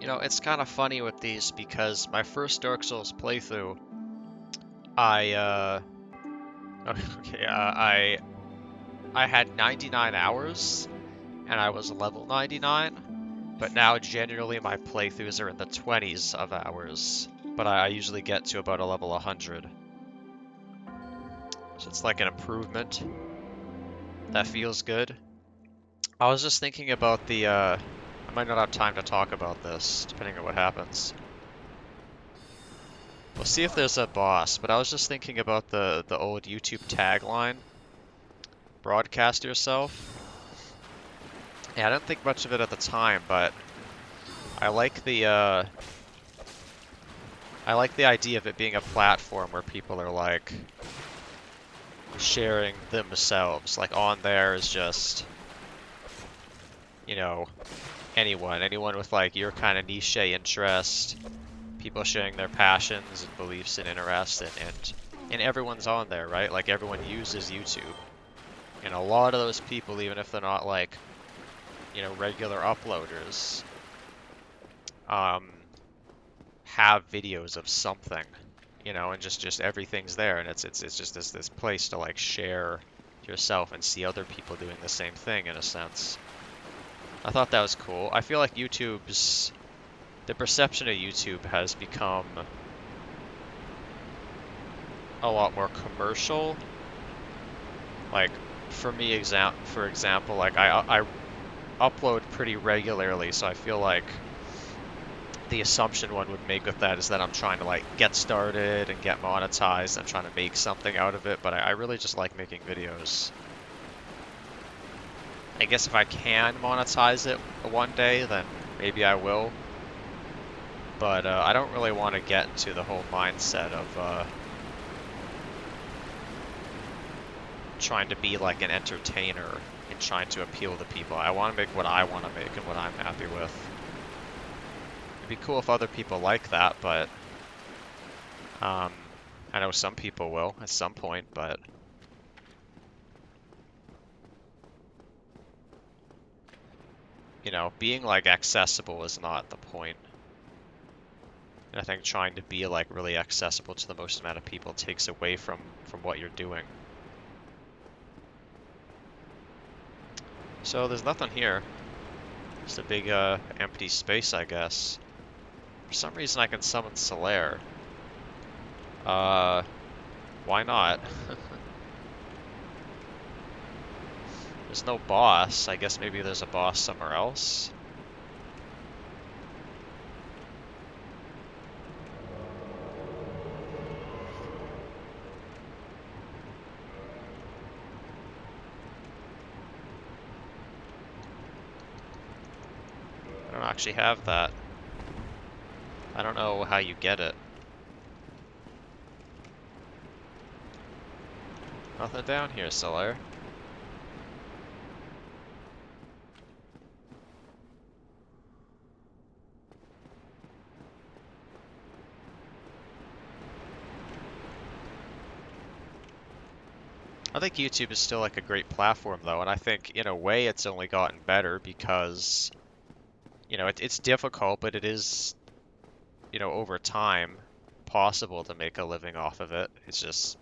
You know, it's kind of funny with these because my first Dark Souls playthrough, I okay, I had 99 hours and I was level 99, but now generally my playthroughs are in the 20s of hours, but I usually get to about a level 100. So it's like an improvement. That feels good. I was just thinking about I might not have time to talk about this, depending on what happens. We'll see if there's a boss, but I was just thinking about the old YouTube tagline, broadcast yourself. Yeah, I didn't think much of it at the time, but I like the idea of it being a platform where people are like sharing themselves. Like on there is just, you know, anyone with like your kind of niche interest, people sharing their passions and beliefs and interests, and everyone's on there, right? Like everyone uses YouTube. And a lot of those people, even if they're not like, you know, regular uploaders, have videos of something, you know, and just everything's there, and it's just this place to like share yourself and see other people doing the same thing in a sense. I thought that was cool. I feel like the perception of YouTube has become a lot more commercial. Like for me, for example, like I upload pretty regularly, so I feel like the assumption one would make with that is that I'm trying to like get started and get monetized. I'm trying to make something out of it, but I really just like making videos. I guess if I can monetize it one day, then maybe I will. But I don't really want to get into the whole mindset of trying to be like an entertainer and trying to appeal to people. I want to make what I want to make and what I'm happy with. It'd be cool if other people like that, but I know some people will at some point, but you know, being like accessible is not the point. And I think trying to be like really accessible to the most amount of people takes away from what you're doing. So there's nothing here. Just a big empty space, I guess. For some reason I can summon Solaire. Why not? There's no boss. I guess maybe there's a boss somewhere else. I don't actually have that. I don't know how you get it. Nothing down here, Solaire. I think YouTube is still like a great platform though, and I think in a way it's only gotten better because, you know, it's difficult, but it is, you know, over time possible to make a living off of it. It's just,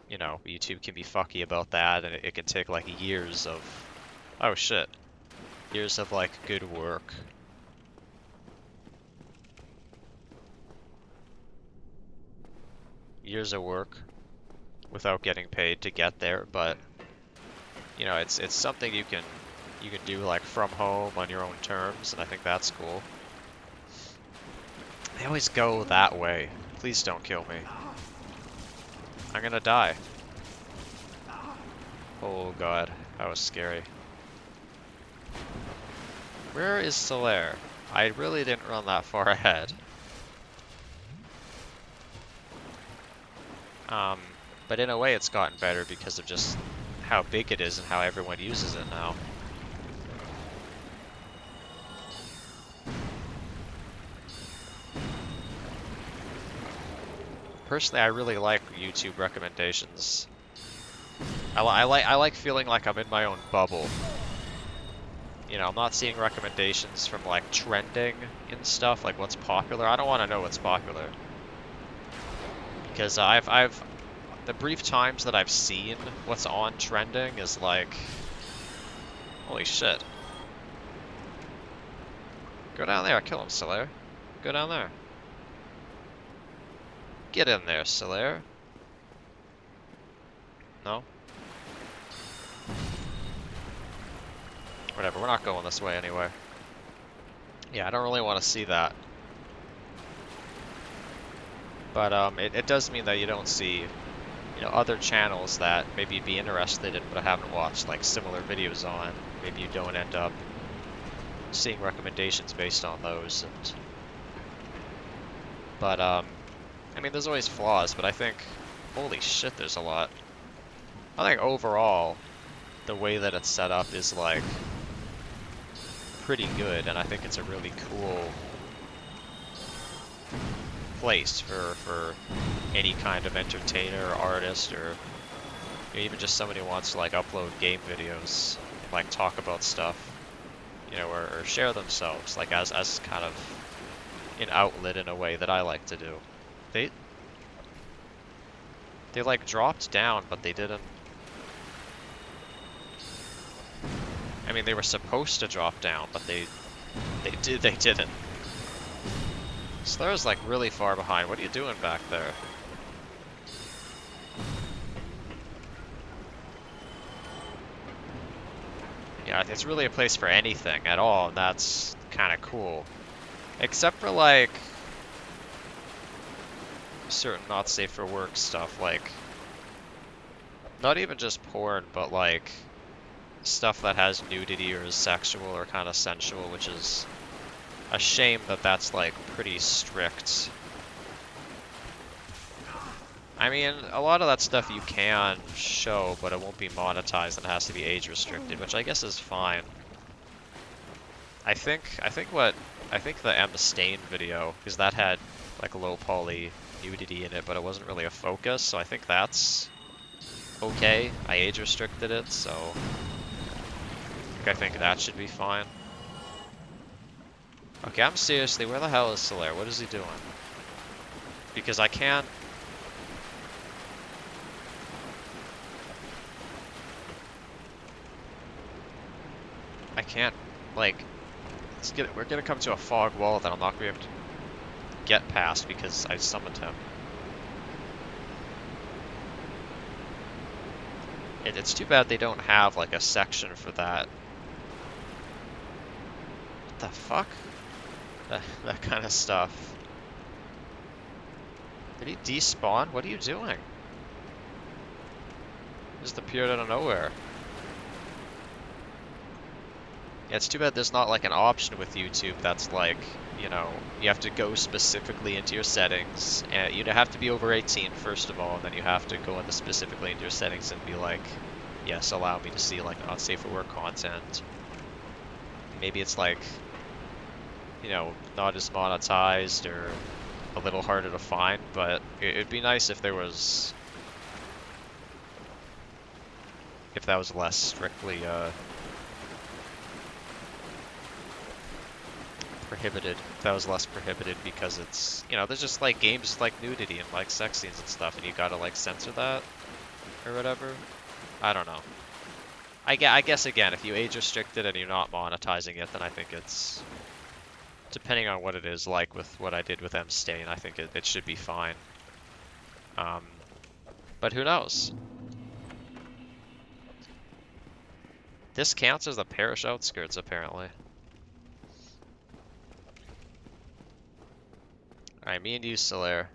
you know, YouTube can be fucky about that, and it can take like years of, oh shit, years of like good work. Years of work without getting paid to get there, but you know, it's something you can do like from home on your own terms, and I think that's cool. They always go that way. Please don't kill me. I'm gonna die. Oh god, that was scary. Where is Solaire? I really didn't run that far ahead. But in a way it's gotten better because of just how big it is and how everyone uses it now. Personally, I really like YouTube recommendations. I like feeling like I'm in my own bubble. You know, I'm not seeing recommendations from like trending and stuff, like what's popular. I don't want to know what's popular. Because the brief times that I've seen what's on trending is like, holy shit. Go down there, kill him, Solaire. Go down there. Get in there, Solaire. No? Whatever, we're not going this way anyway. Yeah, I don't really want to see that. But it does mean that you don't see, you know, other channels that maybe you'd be interested in but haven't watched like similar videos on. Maybe you don't end up seeing recommendations based on those. But I mean, there's always flaws, but I think, holy shit, there's a lot. I think overall, the way that it's set up is like pretty good, and I think it's a really cool place for any kind of entertainer or artist, or even just somebody who wants to like upload game videos, like talk about stuff, you know, or share themselves, like as kind of an outlet in a way that I like to do. They like dropped down, but they didn't. I mean, they were supposed to drop down, but they didn't. Slur's like really far behind. What are you doing back there? Yeah, it's really a place for anything at all, and that's kind of cool. Except for like certain not safe for work stuff, like not even just porn, but like stuff that has nudity or is sexual or kind of sensual, which is a shame that that's like pretty strict. I mean, a lot of that stuff you can show, but it won't be monetized and it has to be age restricted, which I guess is fine. I think the M Stain video, because that had like low poly nudity in it, but it wasn't really a focus, so I think that's okay. I age restricted it, so I think that should be fine. Okay, I'm seriously, where the hell is Solaire? What is he doing? Because I can't... like, we're gonna come to a fog wall that I'm not gonna be able to get past because I summoned him. It's too bad they don't have, like, a section for that. What the fuck? That kind of stuff. Did he despawn? What are you doing? Just appeared out of nowhere. Yeah, it's too bad there's not like an option with YouTube that's like, you know, you have to go specifically into your settings, and you'd have to be over 18 first of all, and then you have to go into specifically into your settings and be like, yes, allow me to see like not safe for work content. Maybe it's like, you know, not as monetized or a little harder to find, but it'd be nice if there was, if that was less strictly prohibited. If that was less prohibited, because it's, you know, there's just like games like nudity and like sex scenes and stuff, and you gotta like censor that or whatever. I don't know. I guess again, if you age restrict it and you're not monetizing it, then I think it's, depending on what it is, like with what I did with M Stain, I think it should be fine. But who knows? This counts as the parish outskirts, apparently. Alright, me and you, Solaire.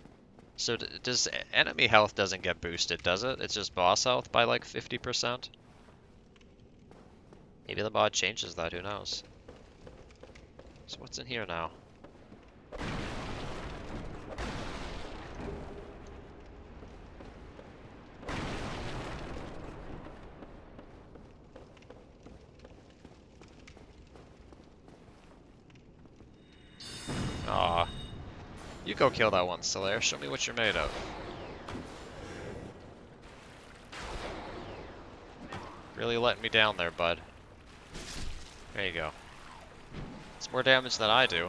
So does enemy health doesn't get boosted, does it? It's just boss health by like 50%? Maybe the mod changes that, who knows? So what's in here now? Aw. You go kill that one, Solaire. Show me what you're made of. Really letting me down there, bud. There you go. It's more damage than I do.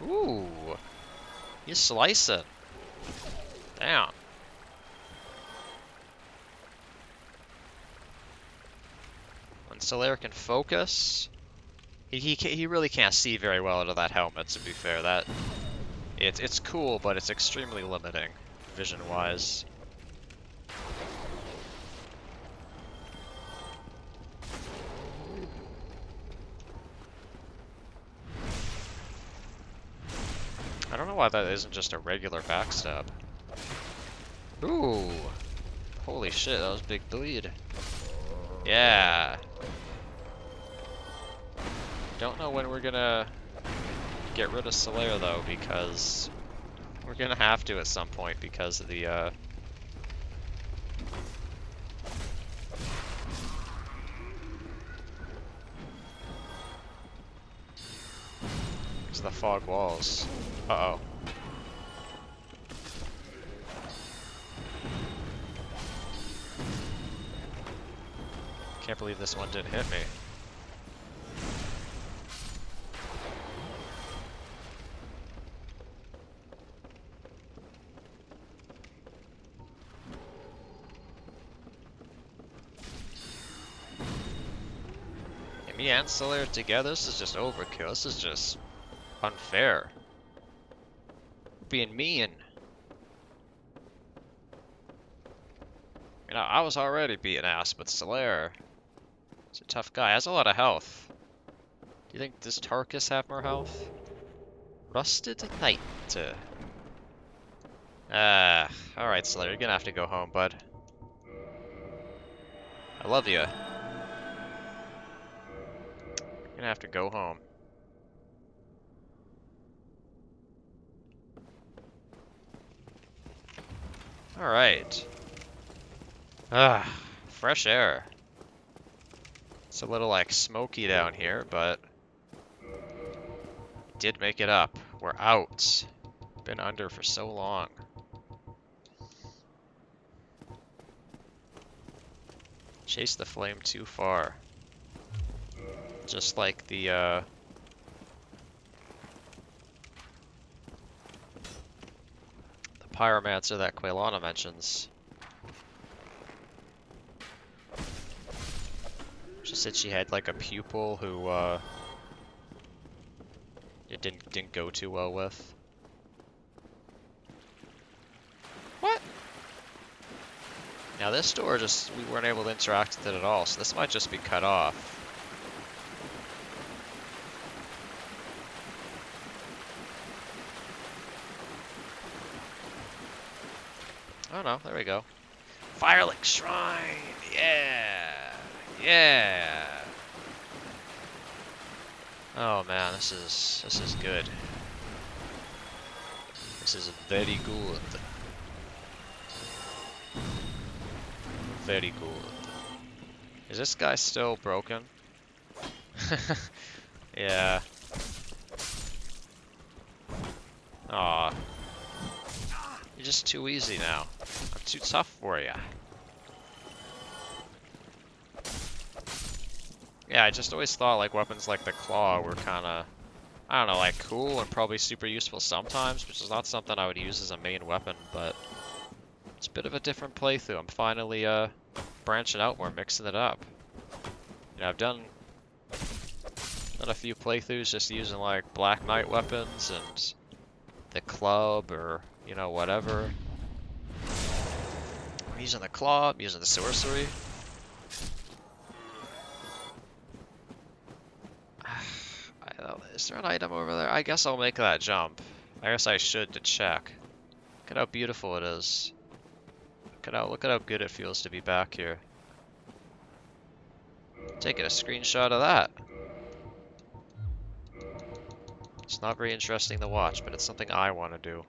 Ooh. You slice it. Damn. When Solaire can focus, he really can't see very well out of that helmet. To be fair, it's cool, but it's extremely limiting, vision-wise. I don't know why that isn't just a regular backstab. Ooh. Holy shit, that was big bleed. Yeah. Don't know when we're gonna get rid of Solaire though, because we're gonna have to at some point because of the fog walls. Uh-oh. Can't believe this one didn't hit me. And me and Solaire together, this is just overkill. This is just unfair. Being mean. You know, I was already beating ass, but Solaire is a tough guy. Has a lot of health. Do you think does Tarkus have more health? Rusted Knight. Alright, Solaire, you're gonna have to go home, bud. I love you. You're gonna have to go home. Alright. Fresh air. It's a little like smoky down here, but did make it up. We're out. Been under for so long. Chase the flame too far. Just like the pyromancer that Quailana mentions. She said she had like a pupil who it didn't go too well with. What? Now this door we weren't able to interact with it at all, so this might just be cut off. Oh no, there we go. Firelink Shrine! Yeah! Yeah! Oh man, this is good. This is very good. Very good. Is this guy still broken? Yeah. Aw. You're just too easy now. I'm too tough for you. Yeah, I just always thought like weapons like the claw were kinda, I don't know, like cool and probably super useful sometimes, which is not something I would use as a main weapon, but it's a bit of a different playthrough. I'm finally branching out more, mixing it up. You know, I've done a few playthroughs just using like Black Knight weapons and the club or, you know, whatever. I'm using the claw, I'm using the sorcery. Is there an item over there? I guess I'll make that jump. I guess I should to check. Look at how beautiful it is. Look at how good it feels to be back here. Taking a screenshot of that. It's not very interesting to watch, but it's something I want to do.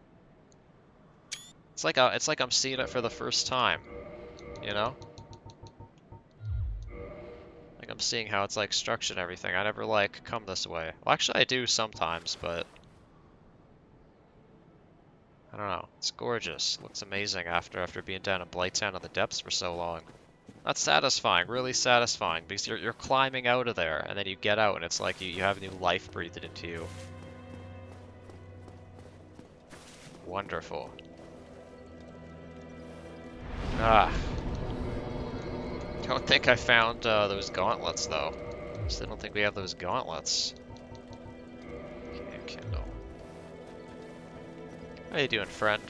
It's like I'm seeing it for the first time, you know? Like I'm seeing how it's like structured and everything. I never like come this way. Well, actually I do sometimes, but I don't know. It's gorgeous. Looks amazing after being down in Blighttown in the depths for so long. That's satisfying, really satisfying, because you're climbing out of there, and then you get out, and it's like you have new life breathed into you. Wonderful. Ah. Don't think I found those gauntlets, though. Still don't think we have those gauntlets. Okay, Kindle. How you doing, friend?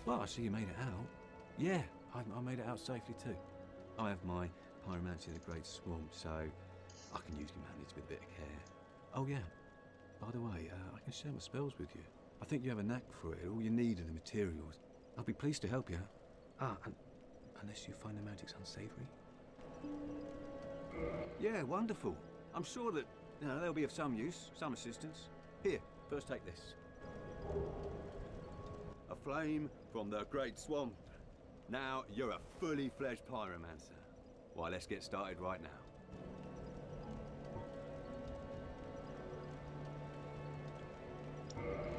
Well, I see you made it out. Yeah, I made it out safely too. I have my Pyromancy of the Great Swamp, so I can usually manage with a bit of care. Oh yeah, by the way, I can share my spells with you. I think you have a knack for it. All you need are the materials. I'll be pleased to help you. Unless you find the magic's unsavory. Yeah, wonderful. I'm sure that they'll be of some use, some assistance. Here, first take this. A flame from the Great Swamp. Now you're a fully fledged pyromancer. Why, let's get started right now.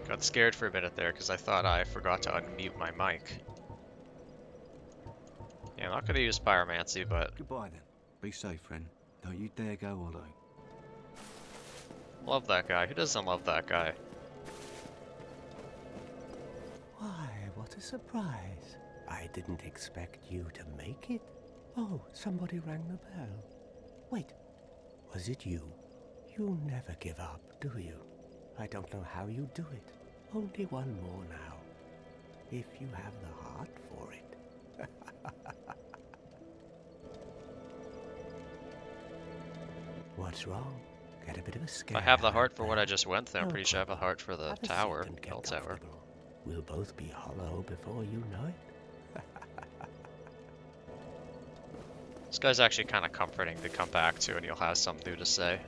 Got scared for a minute there because I thought I forgot to unmute my mic. Yeah, I'm not going to use Pyromancy, but... Goodbye then. Be safe, friend. Don't you dare go hollow. Love that guy. Who doesn't love that guy? Why, what a surprise. I didn't expect you to make it. Oh, somebody rang the bell. Wait, was it you? You never give up, do you? I don't know how you do it. Only one more now. If you have the heart for it. What's wrong? Get a bit of a scare. I have the heart for what I just went through. I'm pretty sure I have the heart for the tower, bell tower. We'll both be hollow before you know it. This guy's actually kind of comforting to come back to, and you'll have something new to say.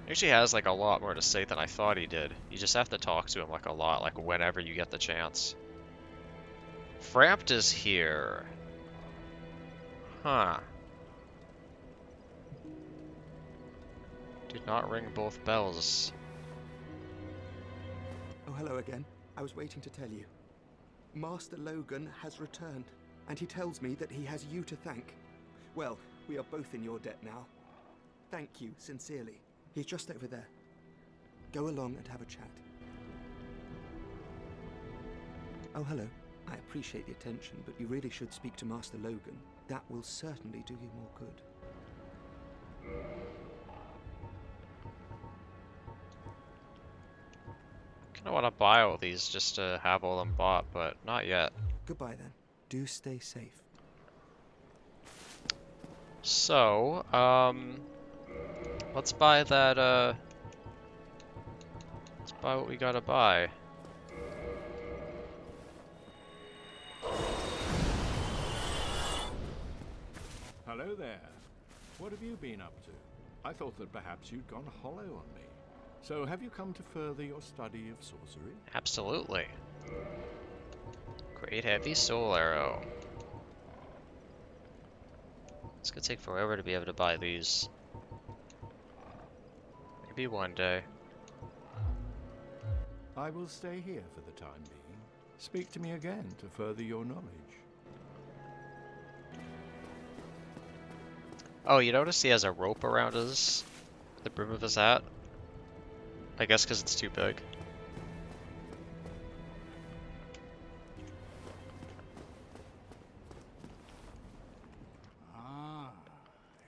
He actually has like a lot more to say than I thought he did. You just have to talk to him like a lot, like whenever you get the chance. Frampt is here. Huh. Did not ring both bells. Oh, hello again. I was waiting to tell you. Master Logan has returned, and he tells me that he has you to thank. Well, we are both in your debt now. Thank you, sincerely. He's just over there. Go along and have a chat. Oh, hello. I appreciate the attention, but you really should speak to Master Logan. That will certainly do you more good. I want to buy all these just to have all them bought, but not yet. Goodbye then. Do stay safe. So, let's buy that, let's buy what we gotta buy. Hello there. What have you been up to? I thought that perhaps you'd gone hollow on me. So have you come to further your study of sorcery? Absolutely. Great heavy soul arrow. It's gonna take forever to be able to buy these. Maybe one day. I will stay here for the time being. Speak to me again to further your knowledge. Oh, you notice he has a rope around the brim of his hat? I guess because it's too big. Ah,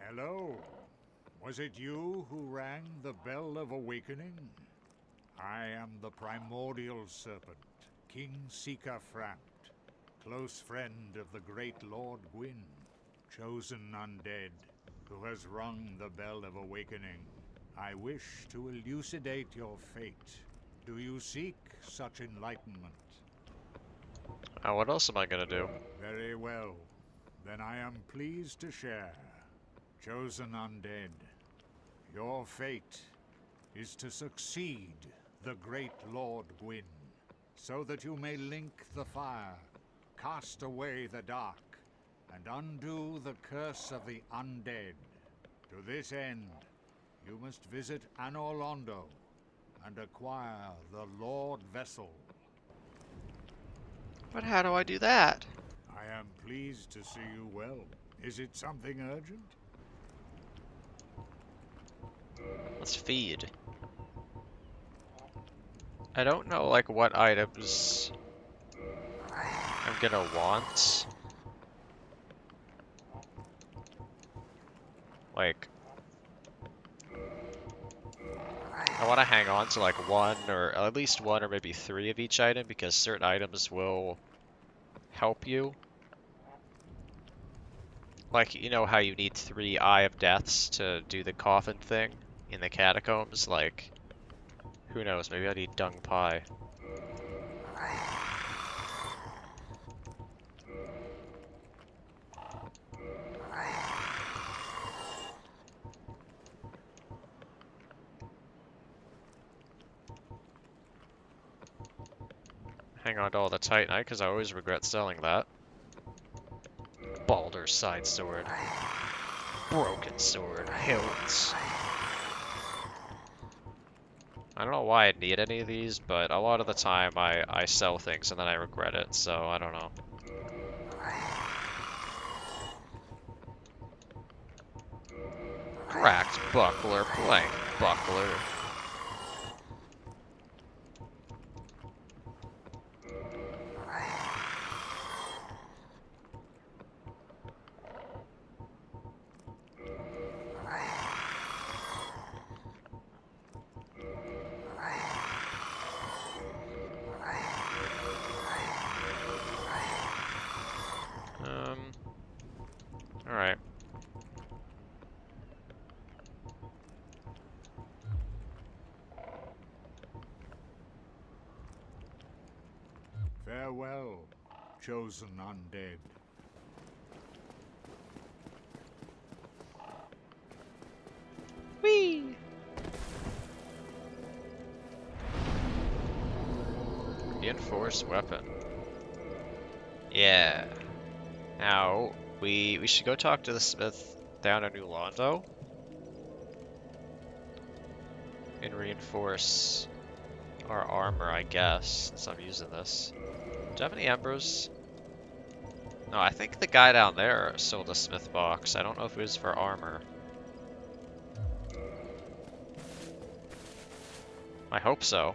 hello. Was it you who rang the bell of awakening? I am the primordial serpent, King Seeker Frampt, close friend of the great Lord Gwyn, chosen undead, who has rung the bell of awakening. I wish to elucidate your fate. Do you seek such enlightenment? What else am I gonna do? Very well. Then I am pleased to share. Chosen undead, your fate is to succeed the great Lord Gwyn, so that you may link the fire, cast away the dark, and undo the curse of the undead. To this end, you must visit Anor Londo and acquire the Lord Vessel. But how do I do that? I am pleased to see you well. Is it something urgent? Let's feed. I don't know, like, what items I'm gonna want. Like, I want to hang on to, like, one, or at least one, or maybe three of each item, because certain items will help you. Like, you know how you need 3 Eye of Deaths to do the coffin thing in the catacombs? Like, who knows, maybe I need Dung Pie. Hang on to all the Titanite, because I always regret selling that. Baldur's Side Sword. Broken Sword. Hilts. I don't know why I need any of these, but a lot of the time I sell things and then I regret it, so I don't know. Cracked buckler, blank buckler. Alright. Farewell, chosen undead. Whee! Reinforced weapon. Yeah. Now, we should go talk to the smith down in New Londo and reinforce our armor, I guess, since I'm using this. Do I have any embers? No, I think the guy down there sold a smith box. I don't know if it was for armor. I hope so.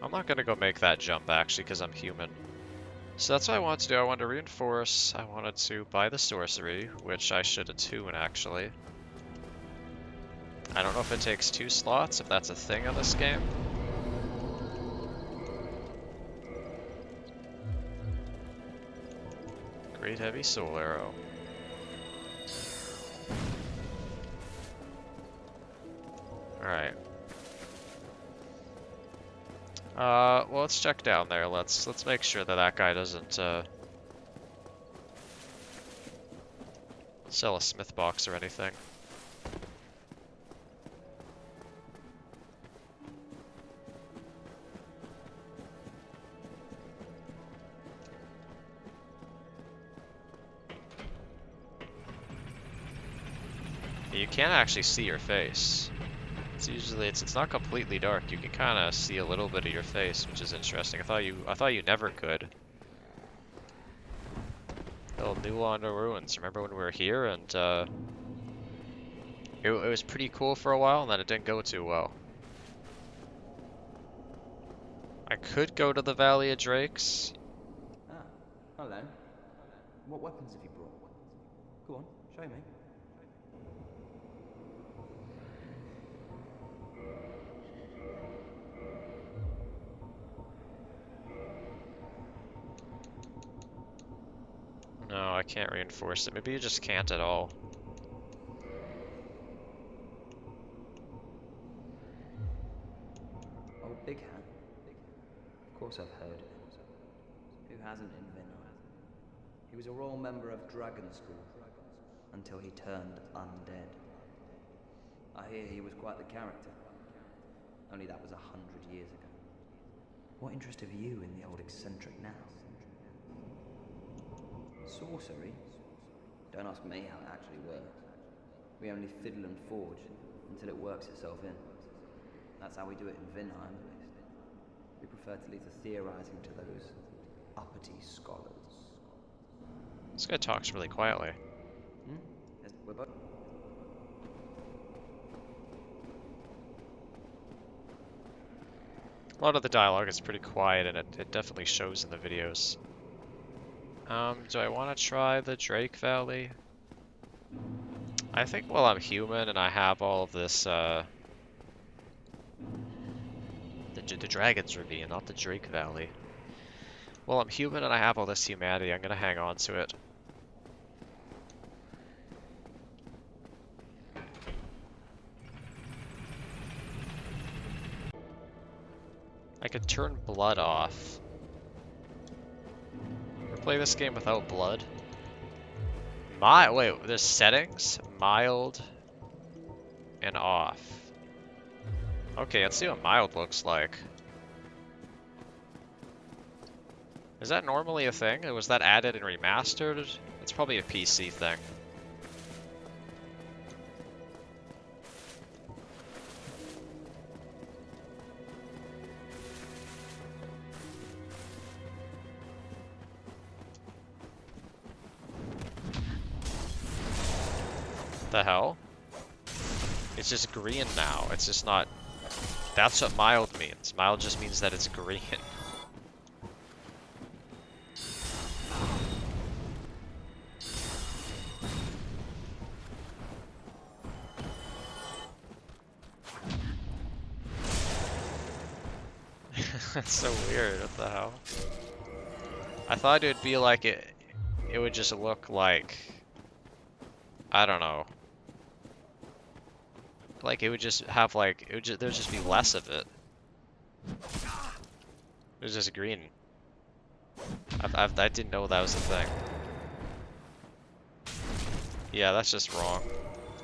I'm not gonna go make that jump actually because I'm human. So that's what I wanted to do. I wanted to reinforce. I wanted to buy the sorcery, which I should attune actually. I don't know if it takes 2 slots, if that's a thing on this game. Great heavy soul arrow. Alright. Well, let's check down there. Let's make sure that that guy doesn't sell a smith box or anything. You can't actually see your face. It's not completely dark. You can kind of see a little bit of your face, which is interesting. I thought you never could. Oh, New Londo Ruins. Remember when we were here and it was pretty cool for a while, and then it didn't go too well. I could go to the Valley of Drakes. Ah, hello. What weapons have you brought? Go on, show me. No, I can't reinforce it. Maybe you just can't at all. Oh, Big Hat. Of course I've heard of him. Who hasn't in Vinnar? He was a royal member of Dragon School until he turned undead. I hear he was quite the character. Only that was 100 years ago. What interest have you in the old eccentric now? Sorcery? Don't ask me how it actually works. We only fiddle and forge until it works itself in. That's how we do it in Vinheim, at least. We prefer to leave the theorizing to those uppity scholars. This guy talks really quietly. Hmm? Yes, we're both. A lot of the dialogue is pretty quiet, and it definitely shows in the videos. Do I want to try the Drake Valley? I think while I'm human and I have all of this, the Dragon's Ravine, not the Drake Valley. While I'm human and I have all this humanity, I'm gonna hang on to it. I could turn blood off. Or play this game without blood. Wait, there's settings? Mild and off. Okay, let's see what mild looks like. Is that normally a thing? Was that added and remastered? It's probably a PC thing. The hell? It's just green now. It's just not... That's what mild means. Mild just means that it's green. That's so weird. What the hell? I thought it would be like it would just look like... I don't know. Like it would just have like there'd just be less of it. It was just green. I didn't know that was a thing. Yeah, that's just wrong.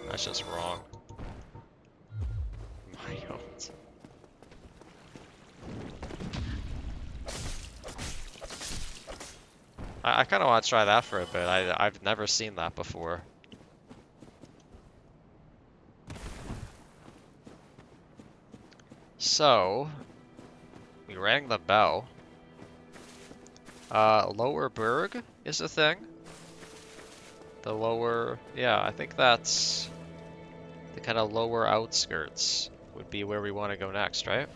That's just wrong. Mild. I kind of want to try that for a bit. I've never seen that before. So, we rang the bell. Lower Berg is a thing. The lower, yeah, I think that's the kind of lower outskirts would be where we want to go next, right?